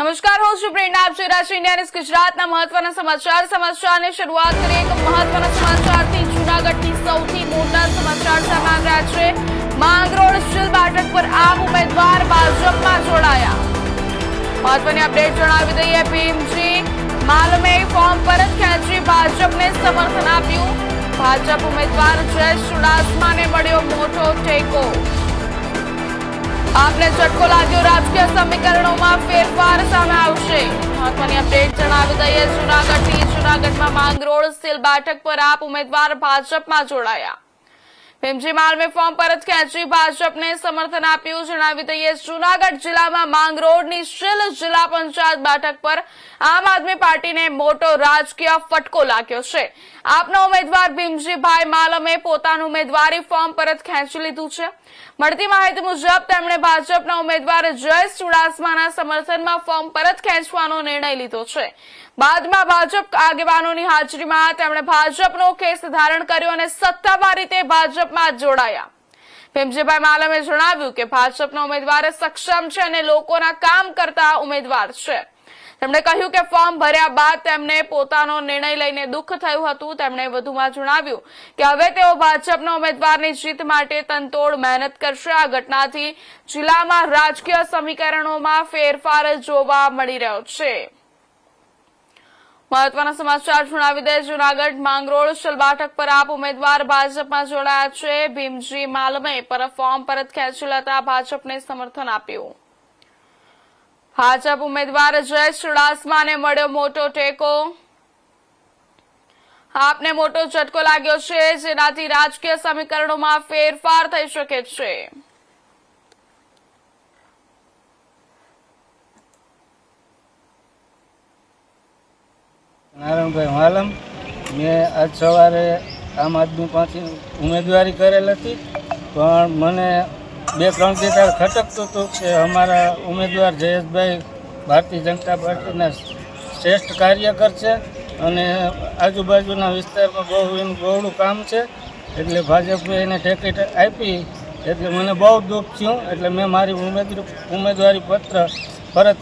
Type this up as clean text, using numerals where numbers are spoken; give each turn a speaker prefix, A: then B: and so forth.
A: નમસ્કાર, હું છું પ્રેરણા. આપ જોઈ રહ્યા છો ઇન્ડિયા ન્યૂઝ ગુજરાતના મહત્વના સમાચાર. સમાચારની શરૂઆત કરીએ એક મહત્વના સમાચારથી. જૂનાગઢથી સૌથી મોટા સમાચાર સામે આવ્યા છે. માંગરોળ સ્ટીલ બેઠક પર આમ ઉમેદવાર ભાજપમાં જોડાયા. મહત્વની અપડેટ જણાવી દઈએ. ભીમજી માલમે ફોર્મ પરત ખેંચી ભાજપને સમર્થન આપ્યું. ભાજપ ઉમેદવાર જયેશ ચુડાસમાને મળ્યો મોટો ટેકો. આપને ઝટકો લાગ્યો, રાજકીય સમીકરણોમાં ફેરફાર સામે આવશે. મહત્વની અપડેટ જણાવી દઈએ. જૂનાગઢમાં માંગરોળ સ્ટીલ બેઠક પર આપ ઉમેદવાર ભાજપમાં જોડાયા. ભીમજી માલમે ફોર્મ પરત ખેંચી ભાજપને સમર્થન આપ્યું. જણાવી દઈએ, જૂનાગઢ જિલ્લામાં માંગરોળની સ્ટીલ જિલ્લા પંચાયત બેઠક પર આમ આદમી પાર્ટીને મોટો રાજકીય ફટકો લાગ્યો છે. આપના ઉમેદવાર ભીમજીભાઈ માલમે પોતાનું ઉમેદવારી ફોર્મ પરત ખેંચી લીધું છે. મળતી માહિતી મુજબ તેમણે ભાજપના ઉમેદવાર જયેશ ચુડાસમાના સમર્થનમાં ફોર્મ પરત ખેંચવાનો નિર્ણય લીધો છે. બાદમાં ભાજપ આગેવાનોની હાજરીમાં તેમણે ભાજપનો કેસ ધારણ કર્યો અને સત્તાવાર રીતે ભાજપમાં જોડાયા. ભીમજીભાઈ માલમે જણાવ્યું કે ભાજપના ઉમેદવાર સક્ષમ છે અને લોકોના કામ કરતા ઉમેદવાર છે. તેમણે કહ્યું કે ફોર્મ ભર્યા બાદ તેમને પોતાનો નિર્ણય લઈને દુઃખ થયું હતું. તેમણે વધુમાં જણાવ્યું કે હવે તેઓ ભાજપના ઉમેદવારની જીત માટે તનતોડ મહેનત કરશે. આ ઘટનાથી જિલ્લામાં રાજકીય સમીકરણોમાં ફેરફાર જોવા મળી રહ્યો છે. મહત્વના સમાચાર જણાવી દે. જૂનાગઢ માંગરોળ સ્ટીલ બેઠક પર આપ ઉમેદવાર ભાજપમાં જોડાયા છે. ભીમજી માલમે પર ફોર્મ પરત ખેંચી લેતા ભાજપને સમર્થન આપ્યું. ભાજપ ઉમેદવાર જયેશ ચુડાસમાને મળ્યો મોટો ટેકો. આપને મોટો ઝટકો લાગ્યો છે, જેનાથી રાજકીય સમીકરણોમાં ફેરફાર થઈ શકે છે.
B: નારાયણભાઈ માલમ, મેં આજ સવારે આમ આદમી પાસેથી ઉમેદવારી કરેલ હતી, પણ મને 2-3 દિવસ ખટકતું હતું કે અમારા ઉમેદવાર જયેશભાઈ ભારતીય જનતા પાર્ટીના શ્રેષ્ઠ કાર્યકર છે અને આજુબાજુના વિસ્તારમાં બહુ એનું બહોળું કામ છે, એટલે ભાજપે એને ટિકિટ આપી. એટલે મને બહુ દુઃખ થયું, એટલે મેં મારી ઉમેદવારી પત્ર પરત